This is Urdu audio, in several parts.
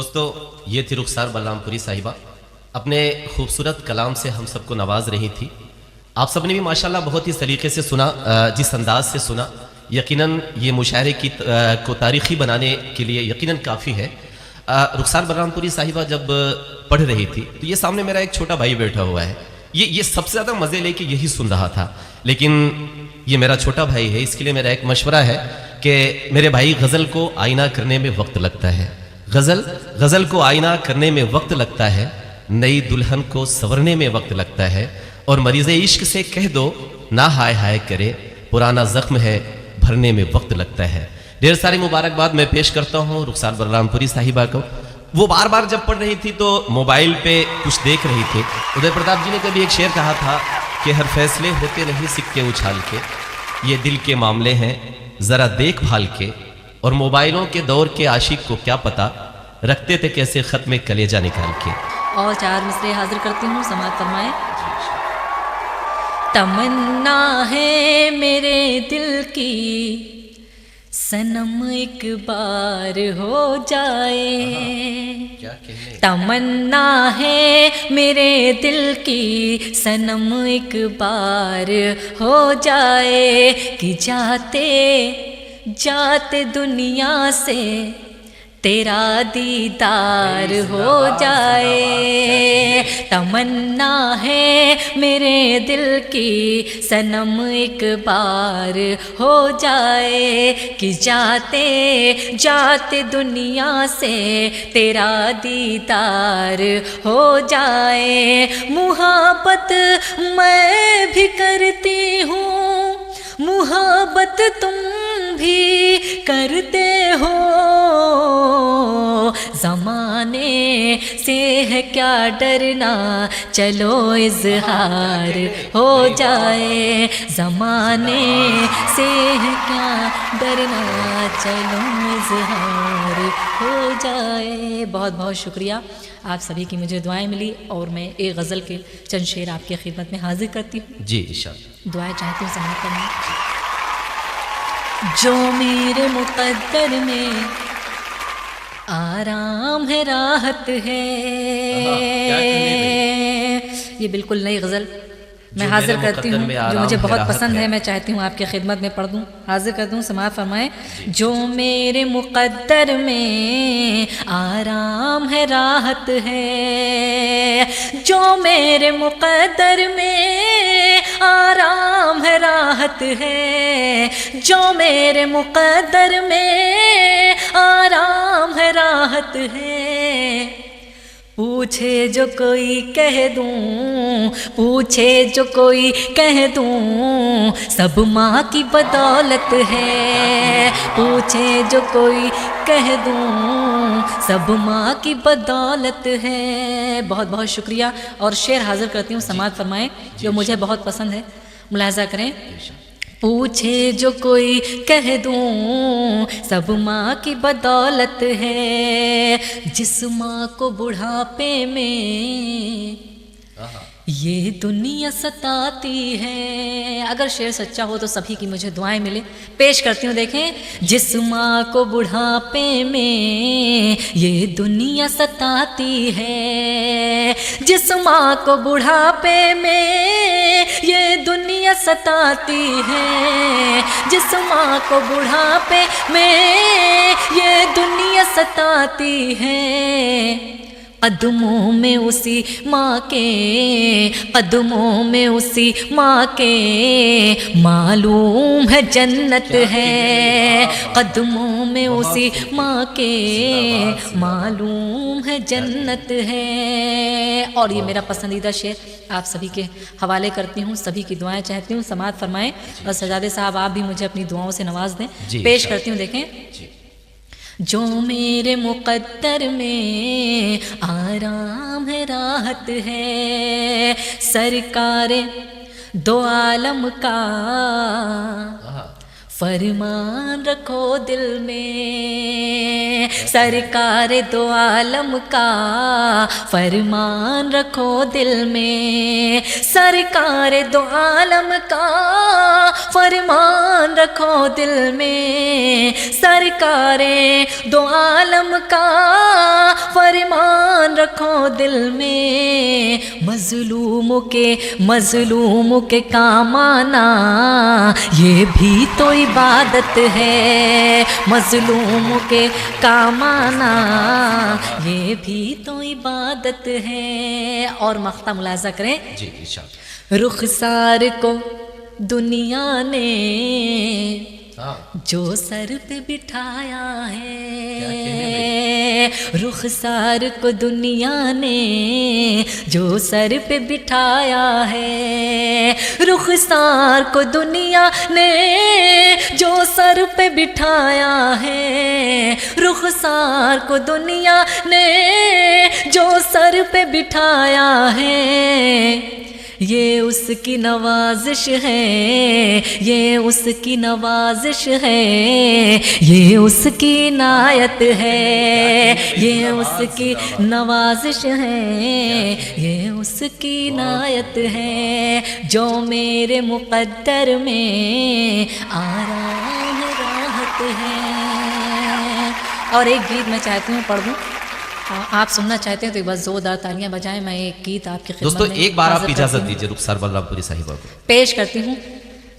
دوستو یہ تھی رخسار بلرام پوری صاحبہ، اپنے خوبصورت کلام سے ہم سب کو نواز رہی تھی۔ آپ سب نے بھی ماشاءاللہ بہت ہی سلیقے سے سنا، جس انداز سے سنا یقیناً یہ مشاعرے کو تاریخی بنانے کے لیے یقیناً کافی ہے۔ رخسار بلرام پوری صاحبہ جب پڑھ رہی تھی تو یہ سامنے میرا ایک چھوٹا بھائی بیٹھا ہوا ہے، یہ سب سے زیادہ مزے لے کے یہی سن رہا تھا، لیکن یہ میرا چھوٹا بھائی ہے، اس کے لیے میرا ایک مشورہ ہے کہ میرے بھائی غزل کو آئینہ کرنے میں وقت لگتا ہے، غزل کو آئینہ کرنے میں وقت لگتا ہے، نئی دلہن کو سنورنے میں وقت لگتا ہے، اور مریض عشق سے کہہ دو نہ ہائے ہائے کرے، پرانا زخم ہے بھرنے میں وقت لگتا ہے۔ ڈھیر ساری مبارکباد میں پیش کرتا ہوں رخسار بلرام پوری صاحبہ کو۔ وہ بار بار جب پڑھ رہی تھی تو موبائل پہ کچھ دیکھ رہی تھی۔ ادے پرتاپ جی نے کبھی ایک شعر کہا تھا کہ ہر فیصلے ہوتے نہیں سکے اچھال کے، یہ دل کے معاملے ہیں ذرا دیکھ بھال کے، اور موبائلوں کے دور کے عاشق کو کیا پتا رکھتے تھے کیسے خط میں کلیجہ نکال کے۔ اور 4 مصرے حاضر کرتی ہوں، سماعت فرمائیں۔ تمنا ہے میرے دل کی صنم ایک بار ہو جائے، تمنا ہے میرے دل کی صنم ایک بار ہو جائے، کہ جاتے جاتے دنیا سے تیرا دیدار ہو جائے، تمنا ہے میرے دل کی صنم ایک بار ہو جائے، کہ جاتے جاتے دنیا سے تیرا دیدار ہو جائے۔ محبت میں بھی کرتی ہوں، محبت تم بھی کرتے ہو، زمانے سے ہے کیا ڈرنا چلو اظہار ہو جائے، زمانے سے ہے کیا ڈرنا چلو اظہار ہو جائے۔ بہت بہت شکریہ آپ سبھی کی، مجھے دعائیں ملی اور میں ایک غزل کے چند شعر آپ کی خدمت میں حاضر کرتی ہوں۔ جی انشاءاللہ دعائیں چاہتی ہوں سماعت کرنا۔ جو میرے مقدر میں آرام ہے راحت ہے، یہ بالکل نئی غزل میں حاضر کرتی ہوں جو مجھے بہت پسند ہے، میں چاہتی ہوں آپ کی خدمت میں پڑھ دوں، حاضر کر دوں، سماعت فرمائیں۔ جو میرے مقدر میں آرام ہے راحت ہے، جو میرے مقدر میں آرام ہے راحت ہے، جو میرے مقدر میں آرام ہے راحت ہے، پوچھے جو کوئی کہہ دوں، پوچھے جو کوئی کہہ دوں، سب ماں کی بدولت ہے، پوچھے جو کوئی کہہ دوں، سب ماں کی بدولت ہے۔ بہت بہت شکریہ، اور شعر حاضر کرتی ہوں، سماعت فرمائیں، جو مجھے بہت پسند ہے، ملاحظہ کریں۔ پوچھے جو کوئی کہہ دوں، سب ماں کی بدولت ہے، جس ماں کو بڑھاپے میں یہ دنیا ستاتی ہے۔ اگر شعر سچا ہو تو سبھی کی مجھے دعائیں ملے، پیش کرتی ہوں، دیکھیں۔ جس ماں کو بڑھاپے میں یہ دنیا ستاتی ہے، جس ماں کو بڑھاپے میں یہ دنیا ستاتی ہے، جس ماں کو بڑھاپے میں یہ دنیا ستاتی ہے، قدموں میں اسی ماں کے، قدموں میں اسی ماں کے معلوم ہے جنت ہے، قدموں میں اسی ماں کے معلوم ہے جنت ہے۔ اور یہ میرا پسندیدہ شعر آپ سبھی کے حوالے کرتی ہوں، سبھی کی دعائیں چاہتی ہوں، سماعت فرمائیں، اور سجادے صاحب آپ بھی مجھے اپنی دعاؤں سے نواز دیں۔ پیش کرتی ہوں، دیکھیں۔ جو میرے مقدر میں آرام ہے راحت ہے، سرکار دو عالم کا فرمان رکھو دل میں، سرکار دو عالم کا فرمان رکھو دل میں، سرکار دو عالم کا فرمان رکھو دل میں، سرکار دو عالم کا فرمان رکھو دل میں، مظلوموں کے کام آنا یہ بھی تو عبادت ہے، مظلوموں کے کام آنا یہ بھی تو عبادت ہے۔ اور مقطع ملاحظہ کریں، جی ارشاد۔ رخسار کو دنیا نے جو سر پہ بٹھایا ہے، رخسار کو دنیا نے جو سر پہ بٹھایا ہے، رخسار کو دنیا نے جو سر پہ بٹھایا ہے، رخسار کو دنیا نے جو سر پہ بٹھایا ہے، یہ اس کی نوازش ہے، یہ اس کی نوازش ہے، یہ اس کی عنایت ہے، یہ اس کی نوازش ہے، یہ اس کی عنایت ہے، جو میرے مقدر میں آرام راحت ہے۔ اور ایک گیت میں چاہتی ہوں پڑھ دوں، آپ سننا چاہتے ہیں تو ایک بار زوردار تالیاں بجائیں، میں ایک گیت آپ کی خدمت دوستو میں ایک بار آپ حاضر اجازت کرتی ہوں، دیجیے رخسار بلرام پوری صاحبہ کو پیش کرتی ہوں۔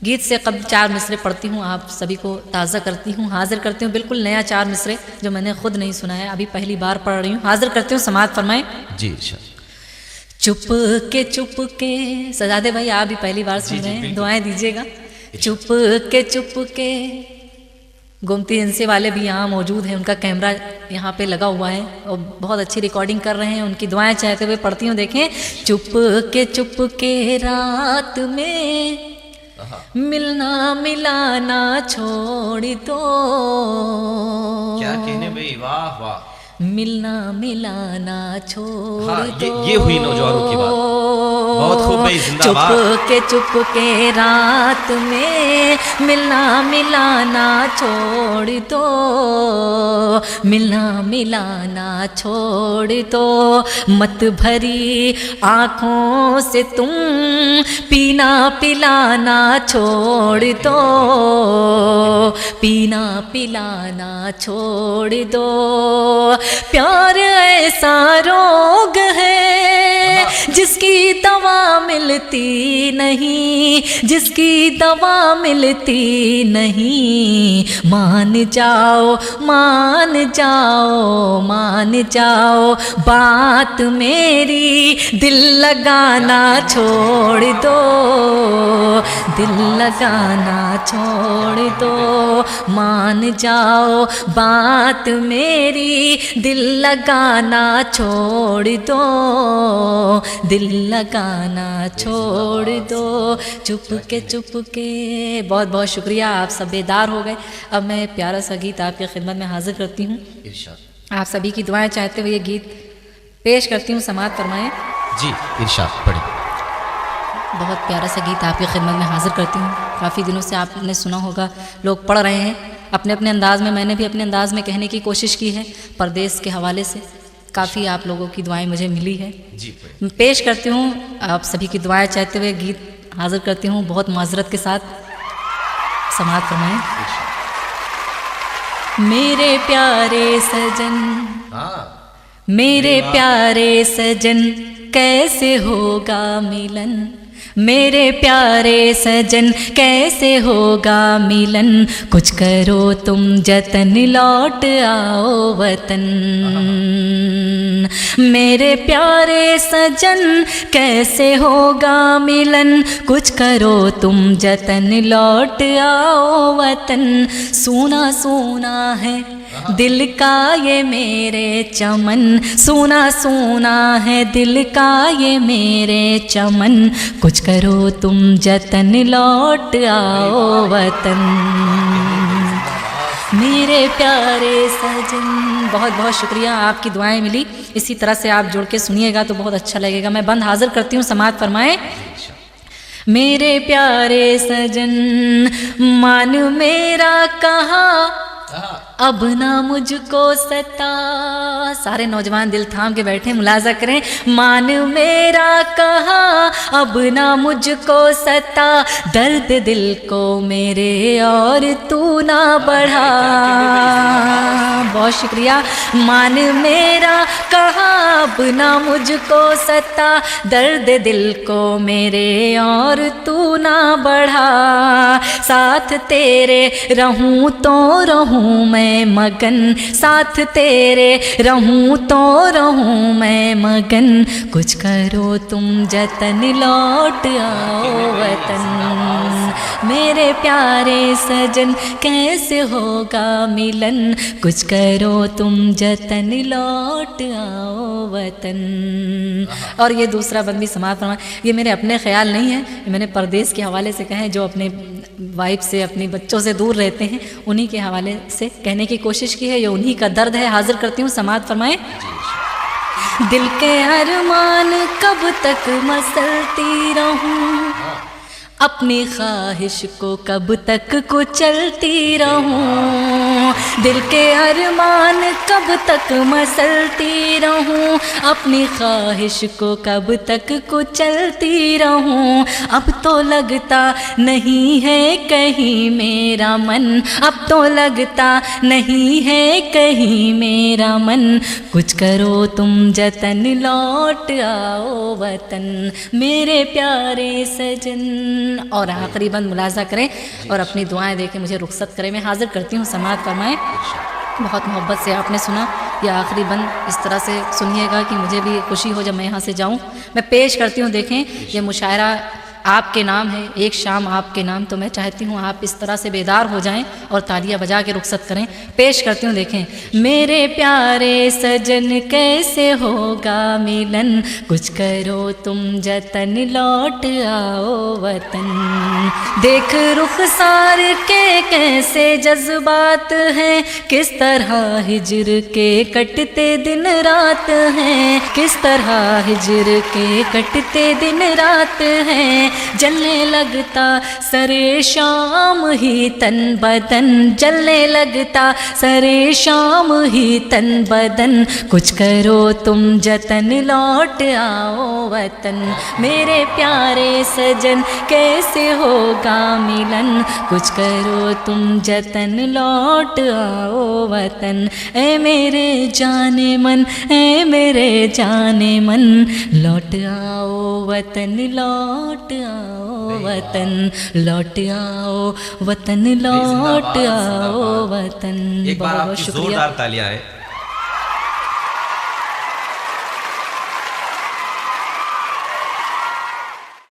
گیت سے قبل 4 مصرے پڑھتی ہوں، آپ سبھی کو تازہ کرتی ہوں، حاضر کرتی ہوں بالکل نیا 4 مصرے جو میں نے خود نہیں سنا ہے، ابھی پہلی بار پڑھ رہی ہوں، حاضر کرتی ہوں، سماعت فرمائیں۔ جی ارشاد۔ چپ کے سجادے بھائی آپ بھی پہلی بار سن رہے ہیں، دعائیں دیجیے گا۔ چپ کے گومتی ایجنسی والے بھی یہاں موجود ہیں، ان کا کیمرہ یہاں پہ لگا ہوا ہے اور بہت اچھی ریکارڈنگ کر رہے ہیں، ان کی دعائیں چاہتے ہوئے پڑھتی ہوں، دیکھیں۔ چپ کے رات میں ملنا ملانا چھوڑ دو، کیا کہنے بھائی، واہ واہ، ملنا ملانا چھوڑ دو، یہ ہوئی نوجوانوں کی بات، بہت خوب بھائی، زندہ باد۔ چپ کے رات میں ملنا ملانا چھوڑ دو، ملنا ملانا چھوڑ دو، مت بھری آنکھوں سے تم پینا پلانا چھوڑ دو، پینا پلانا چھوڑ دو، پیار ایسا روگ ہے جس کی دوا ملتی نہیں، جس کی دوا ملتی نہیں، مان جاؤ مان جاؤ مان جاؤ، بات میری دل لگانا چھوڑ دو، دل لگانا چھوڑ دو، مان جاؤ بات میری دل لگانا چھوڑ دو، دل لگانا چھوڑ دو، چپ کے۔ بہت بہت شکریہ، آپ سب بیدار ہو گئے۔ اب میں پیارا سا گیت آپ کی خدمت میں حاضر کرتی ہوں، آپ سبھی کی دعائیں چاہتے ہوئے یہ گیت پیش کرتی ہوں، سماعت فرمائیں۔ جی ارشاد پڑھیں۔ بہت پیارا سا گیت آپ کی خدمت میں حاضر کرتی ہوں، کافی دنوں سے آپ نے سنا ہوگا، لوگ پڑھ رہے ہیں اپنے اپنے انداز میں نے بھی اپنے انداز میں کہنے کی کوشش کی ہے، پردیس کے حوالے سے کافی آپ لوگوں کی دعائیں مجھے ملی ہے، پیش کرتی ہوں، آپ سبھی کی دعائیں چاہتے ہوئے گیت حاضر کرتی ہوں بہت معذرت کے ساتھ، سماعت فرمائیں۔ میرے پیارے سجن، میرے پیارے سجن کیسے ہوگا ملن، میرے پیارے سجن کیسے ہوگا ملن، کچھ کرو تم جتن لوٹ آؤ وطن، میرے پیارے سجن کیسے ہوگا ملن، کچھ کرو تم جتن لوٹ آؤ وطن، سونا سونا ہے دل کا یہ میرے چمن، سونا سونا ہے دل کا یہ میرے چمن، کچھ کرو تم جتن لوٹ آؤ وطن، میرے پیارے سجن۔ بہت بہت شکریہ، آپ کی دعائیں ملی، اسی طرح سے آپ جوڑ کے سنیے گا تو بہت اچھا لگے گا۔ میں بند حاضر کرتی ہوں، سماعت فرمائیں۔ میرے پیارے سجن مان میرا کہا اب نہ مجھ کو ستا، سارے نوجوان دل تھام کے بیٹھے، ملاحظہ کریں، مان میرا کہا اب نہ مجھ کو ستا، درد دل کو میرے اور تو نہ بڑھا، بہت شکریہ، مان میرا کہا اب نہ مجھ کو ستا درد دل کو میرے اور تو نہ بڑھا، ساتھ تیرے رہوں تو رہوں میں مگن، ساتھ تیرے رہوں تو رہوں میں مگن، کچھ کرو تم جتن لوٹ آؤ وطن، میرے پیارے سجن کیسے ہوگا ملن، کچھ کرو تم جتن لوٹ آؤ وطن۔ اور یہ دوسرا بند بھی سماعت فرمائیں، یہ میرے اپنے خیال نہیں ہے، یہ میں نے پردیس کے حوالے سے کہیں، جو اپنے وائف سے اپنی بچوں سے دور رہتے ہیں انہی کے حوالے سے کہنے کی کوشش کی ہے، یہ انہی کا درد ہے۔ حاضر کرتی ہوں، سماعت فرمائیں۔ دل کے ارمان کب تک مسلتی رہوں، اپنی خواہش کو کب تک کچلتی رہوں، دل کے ارمان کب تک مسلتی رہوں، اپنی خواہش کو کب تک کچلتی رہوں، اب تو لگتا نہیں ہے کہیں میرا من، اب تو لگتا نہیں ہے کہیں میرا من، کچھ کرو تم جتن لوٹ آؤ وطن، میرے پیارے سجن۔ اور آخری بند ملاحظہ کریں اور اپنی دعائیں دے کے مجھے رخصت کریں۔ میں حاضر کرتی ہوں، سماعت فرمائیں۔ بہت محبت سے آپ نے سنا، یہ آخری بند اس طرح سے سنیے گا کہ مجھے بھی خوشی ہو جب میں یہاں سے جاؤں۔ میں پیش کرتی ہوں، دیکھیں یہ مشاعرہ آپ کے نام ہے، ایک شام آپ کے نام، تو میں چاہتی ہوں آپ اس طرح سے بیدار ہو جائیں اور تالیاں بجا کے رخصت کریں۔ پیش کرتی ہوں، دیکھیں۔ میرے پیارے سجن کیسے ہوگا ملن، کچھ کرو تم جتن لوٹ آؤ وطن، دیکھ رخسار کے کیسے جذبات ہیں، کس طرح ہجر کے کٹتے دن رات ہیں، کس طرح ہجر کے کٹتے دن رات ہیں، جلنے لگتا سرے شام ہی تن بدن، جلنے لگتا سرے شام ہی تن بدن، کچھ کرو تم جتن لوٹ آؤ وطن، میرے پیارے سجن کیسے ہوگا ملن، کچھ کرو تم جتن لوٹ آؤ وطن، اے میرے جانے من، اے میرے جانے من، لوٹ آؤ وطن، لوٹ آؤ وطن، لوٹ آؤ وطن، لوٹ آؤ وطن۔ ایک بار آپ بہت کی شکریہ۔ زوردار تالیاں ہیں۔